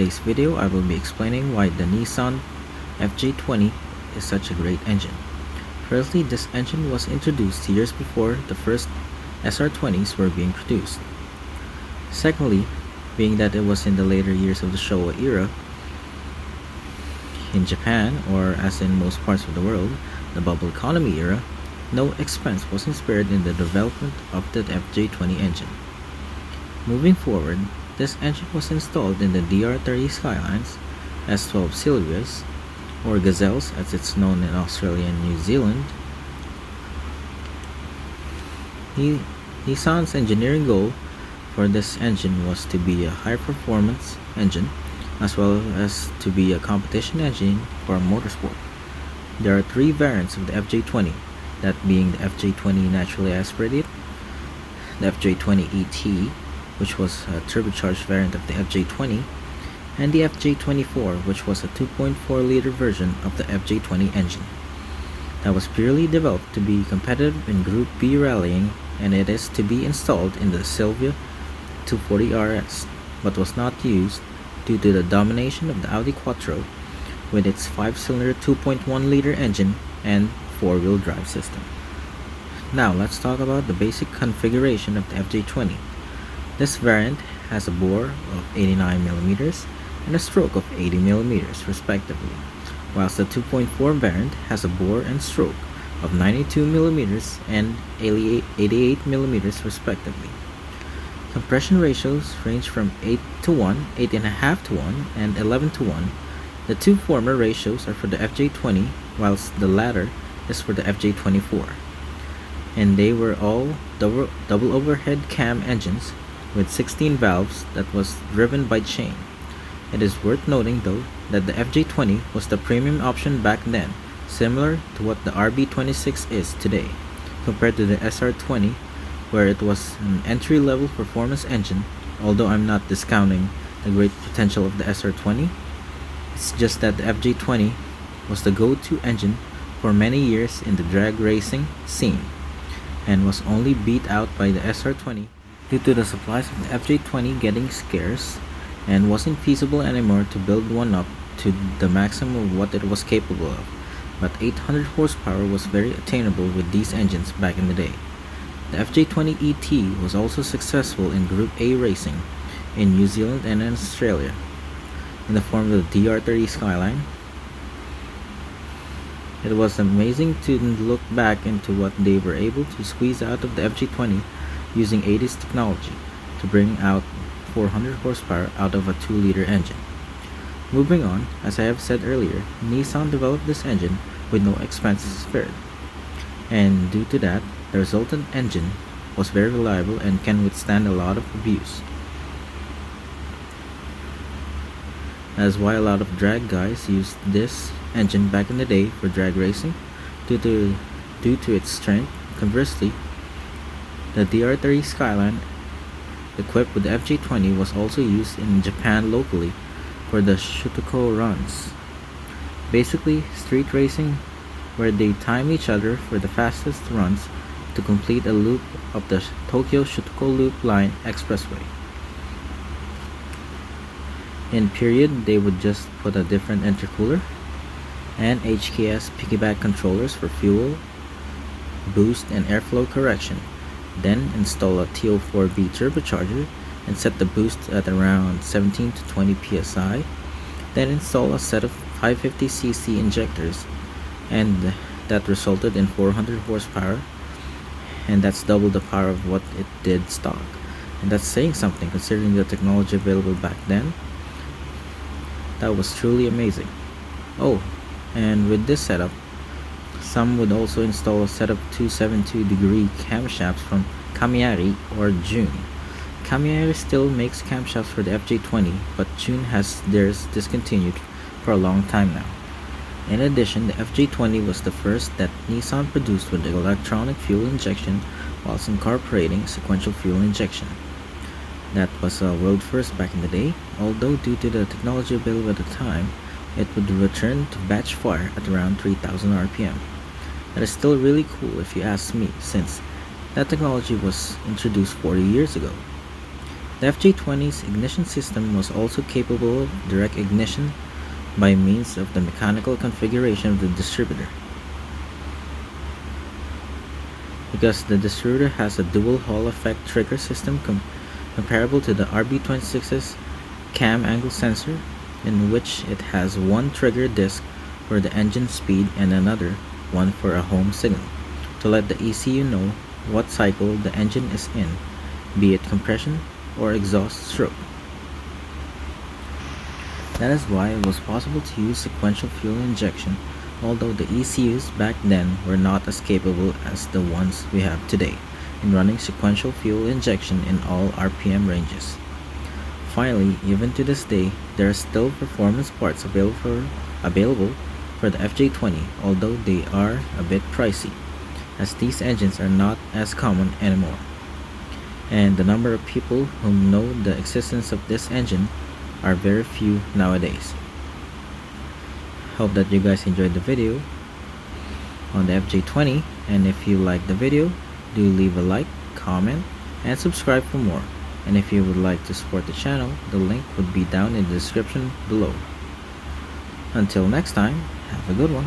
today's video, I will be explaining why the Nissan FJ20 is such a great engine. Firstly, this engine was introduced years before the first SR20s were being produced. Secondly, being that it was in the later years of the Showa era, in Japan, or as in most parts of the world, the bubble economy era, no expense was spared in the development of the FJ20 engine. Moving forward, this engine was installed in the DR30 Skylines, S12 Silvias, or Gazelles as it's known in Australia and New Zealand. Nissan's engineering goal for this engine was to be a high-performance engine as well as to be a competition engine for motorsport. There are three variants of the FJ20, that being the FJ20 naturally aspirated, the FJ20 ET, which was a turbocharged variant of the FJ20, and the FJ24, which was a 2.4-liter version of the FJ20 engine. That was purely developed to be competitive in Group B rallying, and it is to be installed in the Silvia 240 RS, but was not used due to the domination of the Audi Quattro with its 5-cylinder 2.1-liter engine and 4-wheel drive system. Now let's talk about the basic configuration of the FJ20. This variant has a bore of 89mm and a stroke of 80mm respectively, whilst the 2.4 variant has a bore and stroke of 92mm and 88mm respectively. Compression ratios range from 8:1, 8.5:1, and 11:1. The two former ratios are for the FJ20, whilst the latter is for the FJ24. And they were all double overhead cam engines with 16 valves that was driven by chain. It is worth noting though that the FJ20 was the premium option back then, similar to what the RB26 is today, compared to the SR20, where it was an entry-level performance engine. Although I'm not discounting the great potential of the SR20, it's just that the FJ20 was the go-to engine for many years in the drag racing scene, and was only beat out by the SR20 due to the supplies of the FJ20 getting scarce, and wasn't feasible anymore to build one up to the maximum of what it was capable of. But 800 horsepower was very attainable with these engines back in the day. The FJ20 ET was also successful in Group A racing in New Zealand and in Australia in the form of the DR30 Skyline. It was amazing to look back into what they were able to squeeze out of the FJ20 using 80s technology to bring out 400 horsepower out of a 2-liter engine. Moving on, as I have said earlier, Nissan developed this engine with no expenses spared, and due to that, the resultant engine was very reliable and can withstand a lot of abuse. That's why a lot of drag guys used this engine back in the day for drag racing due to its strength. Conversely, the DR30 Skyline equipped with the FJ20 was also used in Japan locally for the Shutoku runs. Basically, street racing where they time each other for the fastest runs to complete a loop of the Tokyo Shutoku Loop Line Expressway. In period, they would just put a different intercooler and HKS piggyback controllers for fuel, boost, and airflow correction, then install a TO4B turbocharger and set the boost at around 17 to 20 psi, then install a set of 550cc injectors, and that resulted in 400 horsepower, and that's double the power of what it did stock, and that's saying something considering the technology available back then. That was truly amazing. Oh, and with this setup, some would also install a set of 272-degree camshafts from Kamiari or June. Kamiari still makes camshafts for the FJ20, but June has theirs discontinued for a long time now. In addition, the FJ20 was the first that Nissan produced with electronic fuel injection whilst incorporating sequential fuel injection. That was a world first back in the day, although due to the technology available at the time, it would return to batch fire at around 3000 RPM. That is still really cool if you ask me, since that technology was introduced 40 years ago. The FJ20's ignition system was also capable of direct ignition by means of the mechanical configuration of the distributor. Because the distributor has a dual Hall effect trigger system comparable to the RB26's cam angle sensor, in which it has one trigger disc for the engine speed and another one for a home signal, to let the ECU know what cycle the engine is in, be it compression or exhaust stroke. That is why it was possible to use sequential fuel injection, although the ECUs back then were not as capable as the ones we have today in running sequential fuel injection in all RPM ranges. Finally, even to this day, there are still performance parts available for the FJ20, although they are a bit pricey, as these engines are not as common anymore, and the number of people who know the existence of this engine are very few nowadays. Hope that you guys enjoyed the video on the FJ20, and if you liked the video, do leave a like, comment, and subscribe for more. And if you would like to support the channel, the link would be down in the description below. Until next time, have a good one.